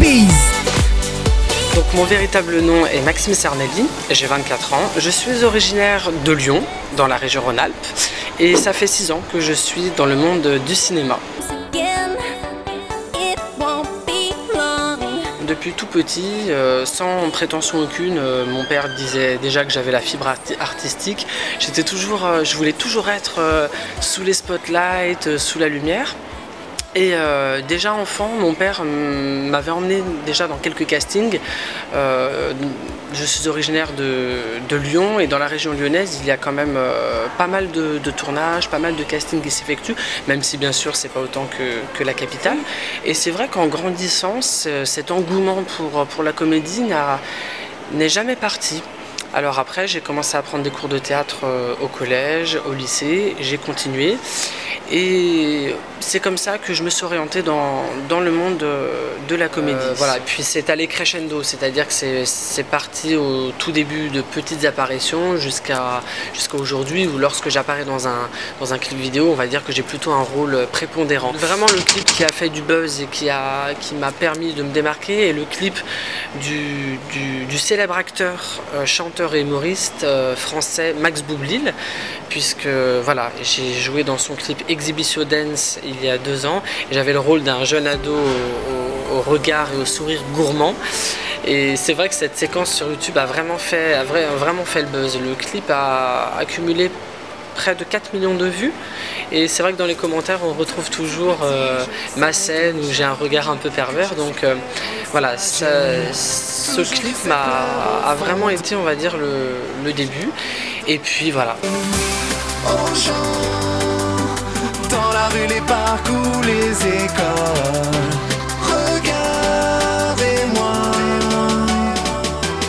Biz. Donc mon véritable nom est Maxime Cernelli, j'ai 24 ans, je suis originaire de Lyon, dans la région Rhône-Alpes, et ça fait 6 ans que je suis dans le monde du cinéma. Depuis tout petit, sans prétention aucune, mon père disait déjà que j'avais la fibre artistique. Je voulais toujours être sous les spotlights, sous la lumière. Et déjà enfant, mon père m'avait emmené déjà dans quelques castings. Je suis originaire de Lyon et dans la région lyonnaise, il y a quand même pas mal de tournages, pas mal de castings qui s'effectuent, même si bien sûr c'est pas autant que la capitale. Et c'est vrai qu'en grandissant, cet engouement pour la comédie n'est jamais parti. Alors après, j'ai commencé à prendre des cours de théâtre au collège, au lycée, j'ai continué. Et c'est comme ça que je me suis orientée dans le monde de la comédie. Voilà. Et puis c'est allé crescendo, c'est-à-dire que c'est parti au tout début de petites apparitions jusqu'à aujourd'hui où lorsque j'apparais dans un clip vidéo, on va dire que j'ai plutôt un rôle prépondérant. Vraiment le clip qui a fait du buzz et qui m'a permis de me démarquer est le clip du célèbre acteur, chanteur et humoriste français Max Boublil, puisque voilà, j'ai joué dans son clip Exhibition Dance il y a 2 ans et j'avais le rôle d'un jeune ado au regard et au sourire gourmand. Et c'est vrai que cette séquence sur YouTube a vraiment fait le buzz. Le clip a accumulé près de 4 millions de vues et c'est vrai que dans les commentaires on retrouve toujours ma scène où j'ai un regard un peu pervers, donc voilà, ce clip a vraiment été, on va dire, le début. Et puis voilà. Dans la rue, les parcs ou les écoles, regardez-moi,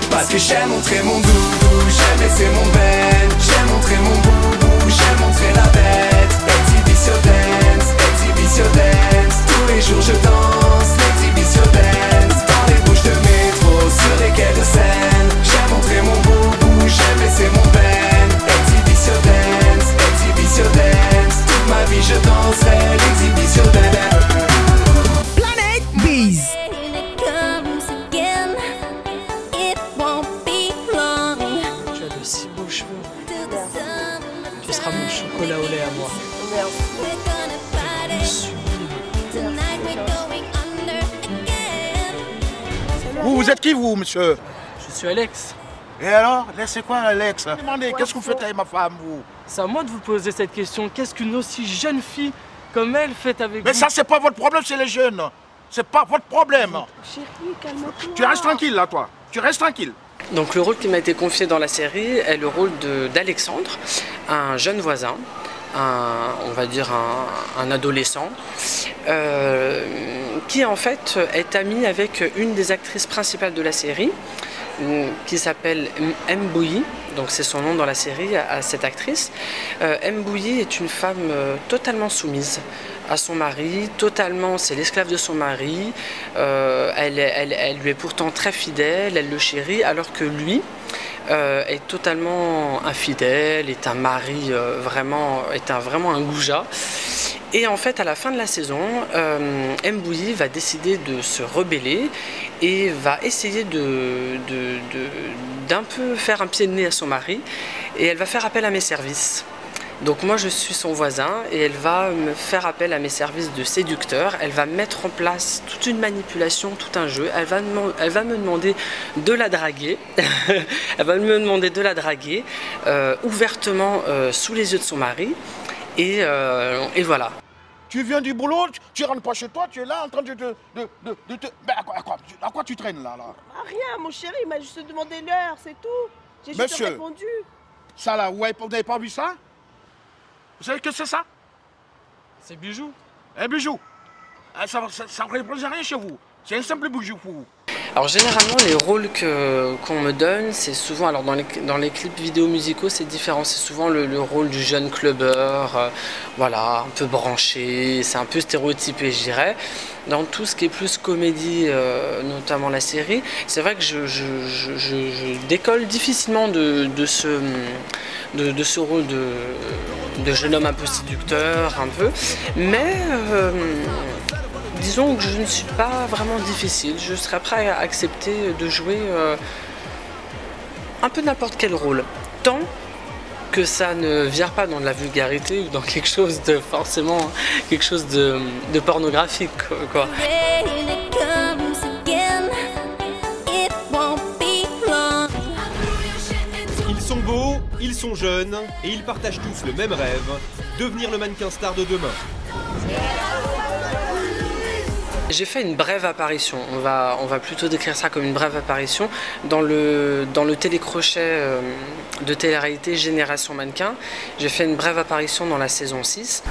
parce que j'aime montrer mon doudou, j'aime laisser mon bel, j'aime montrer mon boubou, j'aime montrer la bête. Exhibition dance, tous les jours je danse. Exhibition dance, dans les bouches de métro, sur les quais de Seine. J'aime montrer mon boubou, j'aime laisser mon bel. Exhibition dance, toute ma vie je danserai l'exhibition dance. Planet Biz. Tu as de si beaux cheveux. Tu seras mon chocolat au lait à moi. Vous êtes qui, vous, monsieur? Je suis Alex. Et alors? C'est quoi, Alex? Demandez, qu'est-ce que vous faites avec ma femme, vous? C'est à moi de vous poser cette question. Qu'est-ce qu'une aussi jeune fille comme elle fait avec Mais vous? ça, c'est pas votre problème, c'est les jeunes. C'est pas votre problème. Chérie, calme-toi. Tu restes tranquille, là, toi. Tu restes tranquille. Donc le rôle qui m'a été confié dans la série est le rôle d'Alexandre, un jeune voisin, on va dire un adolescent, qui en fait est ami avec une des actrices principales de la série, qui s'appelle M. Bouilly, donc c'est son nom dans la série à cette actrice. M. Bouilly est une femme totalement soumise à son mari, totalement, c'est l'esclave de son mari, elle lui est pourtant très fidèle, elle le chérit, alors que lui est totalement infidèle, est un mari vraiment un goujat. Et en fait, à la fin de la saison, M. Bouilly va décider de se rebeller et va essayer d'un peu faire un pied de nez à son mari, et elle va faire appel à mes services. Donc moi je suis son voisin et elle va me faire appel à mes services de séducteur. Elle va mettre en place toute une manipulation, tout un jeu. Elle va me demander de la draguer. Elle va me demander de la draguer ouvertement sous les yeux de son mari. Et voilà. Tu viens du boulot, tu rentres pas chez toi, tu es là en train de te... Ben, à quoi tu traînes, là? Ah, rien, mon chéri, il m'a juste demandé l'heure, c'est tout. J'ai juste Monsieur, répondu. Ça, là, vous n'avez pas vu ça? Vous savez que c'est ça? C'est bijou. Un bijou. Ça ne représente rien chez vous. C'est un simple bijou pour vous. Alors généralement les rôles qu'on me donne, c'est souvent, alors dans les clips vidéo musicaux c'est différent, c'est souvent le rôle du jeune clubbeur, voilà, un peu branché, c'est un peu stéréotypé je dirais. Dans tout ce qui est plus comédie, notamment la série, c'est vrai que je décolle difficilement de ce rôle de jeune homme un peu séducteur, un peu, mais disons que je ne suis pas vraiment difficile. Je serais prêt à accepter de jouer un peu n'importe quel rôle. Tant que ça ne vire pas dans de la vulgarité ou dans quelque chose de forcément quelque chose de pornographique, quoi. Ils sont beaux, ils sont jeunes et ils partagent tous le même rêve, devenir le mannequin star de demain. J'ai fait une brève apparition, on va plutôt décrire ça comme une brève apparition dans le télécrochet de télé-réalité Génération Mannequin. J'ai fait une brève apparition dans la saison 6.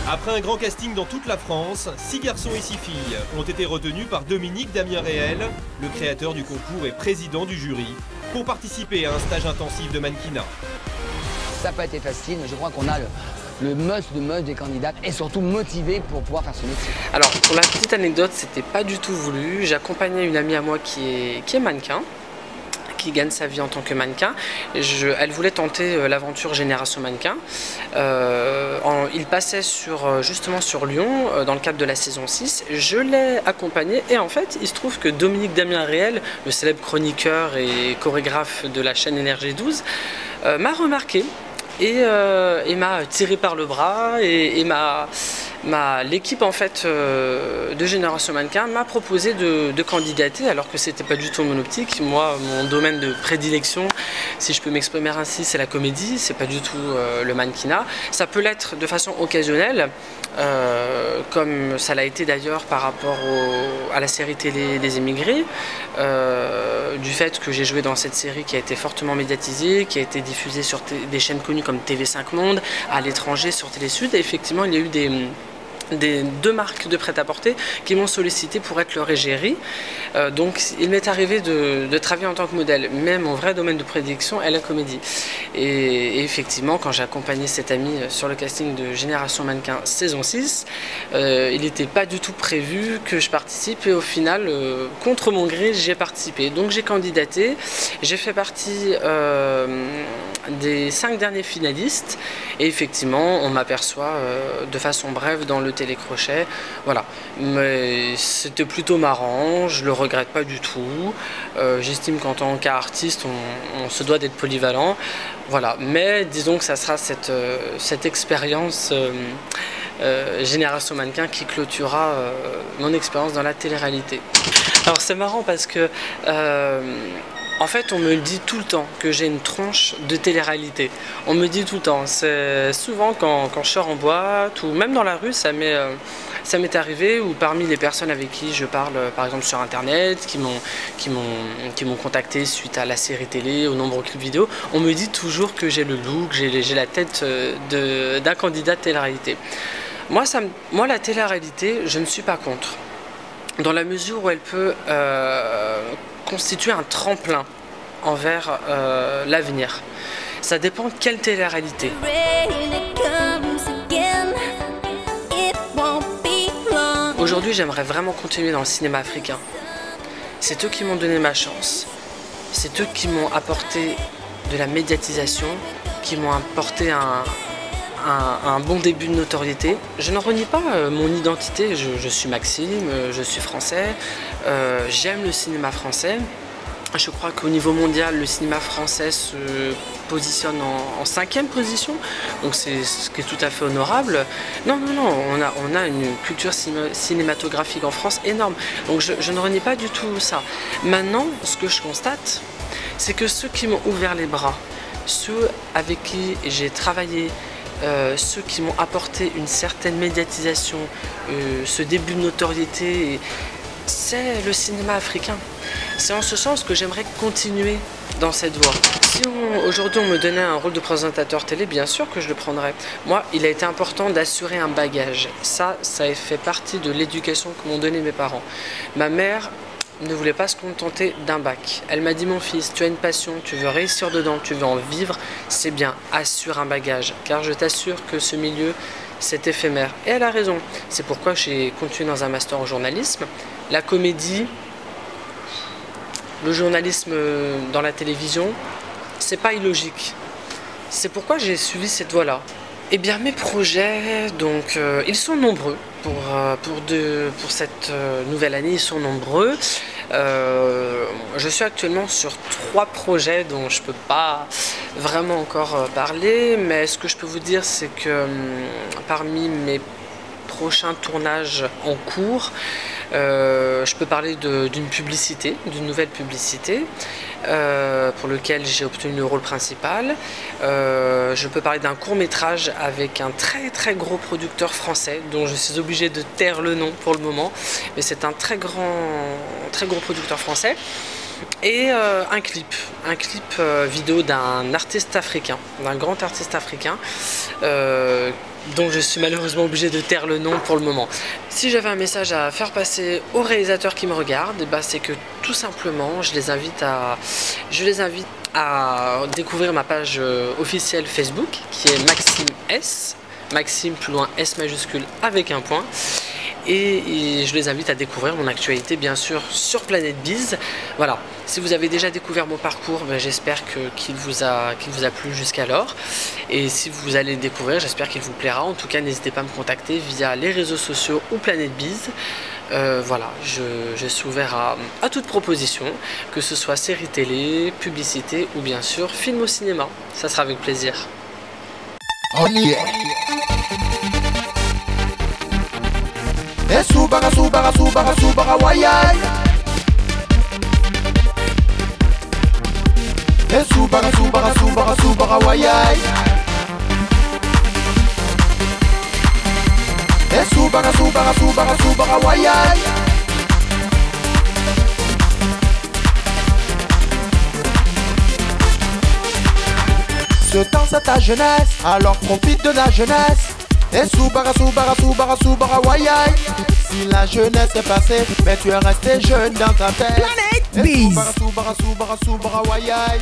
Après un grand casting dans toute la France, 6 garçons et 6 filles ont été retenus par Dominique Damien Réel, le créateur du concours et président du jury, pour participer à un stage intensif de mannequinat. Ça n'a pas été facile, mais je crois qu'on a le must des candidates et surtout motivé pour pouvoir faire ce métier. Alors, pour la petite anecdote, c'était pas du tout voulu. J'accompagnais une amie à moi qui est mannequin, qui gagne sa vie en tant que mannequin. Elle voulait tenter l'aventure Génération Mannequin. Il passait justement sur Lyon dans le cadre de la saison 6. Je l'ai accompagné et en fait, il se trouve que Dominique Damien Réel, le célèbre chroniqueur et chorégraphe de la chaîne Énergie 12, m'a remarqué et m'a tiré par le bras et l'équipe en fait de Génération Mannequin m'a proposé de candidater alors que c'était pas du tout mon optique. Moi, mon domaine de prédilection, si je peux m'exprimer ainsi, c'est la comédie, c'est pas du tout le mannequinat. Ça peut l'être de façon occasionnelle, comme ça l'a été d'ailleurs par rapport à la série télé des émigrés, du fait que j'ai joué dans cette série qui a été fortement médiatisée, qui a été diffusée sur des chaînes connues comme TV5 Monde, à l'étranger sur Télé Sud, et effectivement il y a eu deux marques de prêt-à-porter qui m'ont sollicité pour être leur égérie. Donc il m'est arrivé de travailler en tant que modèle, mais mon vrai domaine de prédilection est la comédie. Et effectivement, quand j'ai accompagné cette amie sur le casting de Génération Mannequin saison 6, il n'était pas du tout prévu que je participe et au final, contre mon gré, j'y ai participé. Donc j'ai candidaté, j'ai fait partie des 5 derniers finalistes et effectivement, on m'aperçoit de façon brève dans le télécrochet, voilà. Mais c'était plutôt marrant, je le regrette pas du tout. J'estime qu'en tant qu'artiste, on se doit d'être polyvalent, voilà. Mais disons que ça sera cette expérience Génération Mannequin qui clôturera mon expérience dans la télé-réalité. Alors c'est marrant parce que en fait, on me dit tout le temps que j'ai une tronche de télé-réalité. On me dit tout le temps. C'est souvent quand je sors en boîte ou même dans la rue, ça m'est arrivé, ou parmi les personnes avec qui je parle, par exemple sur Internet, qui m'ont contacté suite à la série télé, aux nombreux clips vidéo, on me dit toujours que j'ai le look, j'ai la tête d'un candidat de télé-réalité. Moi, la télé-réalité, je ne suis pas contre. Dans la mesure où elle peut constituer un tremplin envers l'avenir. Ça dépend de quelle télé-réalité. Aujourd'hui, j'aimerais vraiment continuer dans le cinéma africain. C'est eux qui m'ont donné ma chance. C'est eux qui m'ont apporté de la médiatisation, qui m'ont apporté un bon début de notoriété. Je ne renie pas mon identité, je suis Maxime, je suis français, j'aime le cinéma français. Je crois qu'au niveau mondial, le cinéma français se positionne en 5e position, donc c'est ce qui est tout à fait honorable. Non, on a une culture cinématographique en France énorme, donc je ne renie pas du tout ça. Maintenant, ce que je constate, c'est que ceux qui m'ont ouvert les bras, ceux avec qui j'ai travaillé, ceux qui m'ont apporté une certaine médiatisation, ce début de notoriété, c'est le cinéma africain. C'est en ce sens que j'aimerais continuer dans cette voie. Si aujourd'hui on me donnait un rôle de présentateur télé, bien sûr que je le prendrais. Moi, il a été important d'assurer un bagage. Ça a fait partie de l'éducation que m'ont donné mes parents. Ma mère ne voulait pas se contenter d'un bac. Elle m'a dit: mon fils, tu as une passion, tu veux réussir dedans, tu veux en vivre, c'est bien, assure un bagage. Car je t'assure que ce milieu, c'est éphémère. Et elle a raison. C'est pourquoi j'ai continué dans un master en journalisme. La comédie, le journalisme dans la télévision, c'est pas illogique. C'est pourquoi j'ai suivi cette voie-là. Eh bien, mes projets, donc, ils sont nombreux. Pour cette nouvelle année, ils sont nombreux. Je suis actuellement sur 3 projets dont je ne peux pas vraiment encore parler, mais ce que je peux vous dire, c'est que parmi mes prochains tournages en cours, je peux parler d'une publicité, d'une nouvelle publicité pour lequel j'ai obtenu le rôle principal. Je peux parler d'un court-métrage avec un très gros producteur français dont je suis obligé de taire le nom pour le moment, mais c'est un très gros producteur français. Et un clip vidéo d'un artiste africain, d'un grand artiste africain, dont je suis malheureusement obligé de taire le nom pour le moment. Si j'avais un message à faire passer aux réalisateurs qui me regardent, c'est que tout simplement, je les invite à découvrir ma page officielle Facebook, qui est Maxime S, Maxime plus loin S majuscule avec un point. Et je les invite à découvrir mon actualité, bien sûr, sur Planète Biz. Voilà, si vous avez déjà découvert mon parcours, j'espère qu'il vous a plu jusqu'alors. Et si vous allez le découvrir, j'espère qu'il vous plaira. En tout cas, n'hésitez pas à me contacter via les réseaux sociaux ou Planète Biz. Voilà, je suis ouvert à toute proposition, que ce soit série télé, publicité ou bien sûr film au cinéma. Ça sera avec plaisir. On y est. Et subara wayay. Et subara wayay. Et subara wayay. Ce temps c'est ta jeunesse, alors profite de la jeunesse. Et subara wayay. Si la jeunesse est passée, mais tu es resté jeune dans ta tête. Planète Biz. Subara wayay.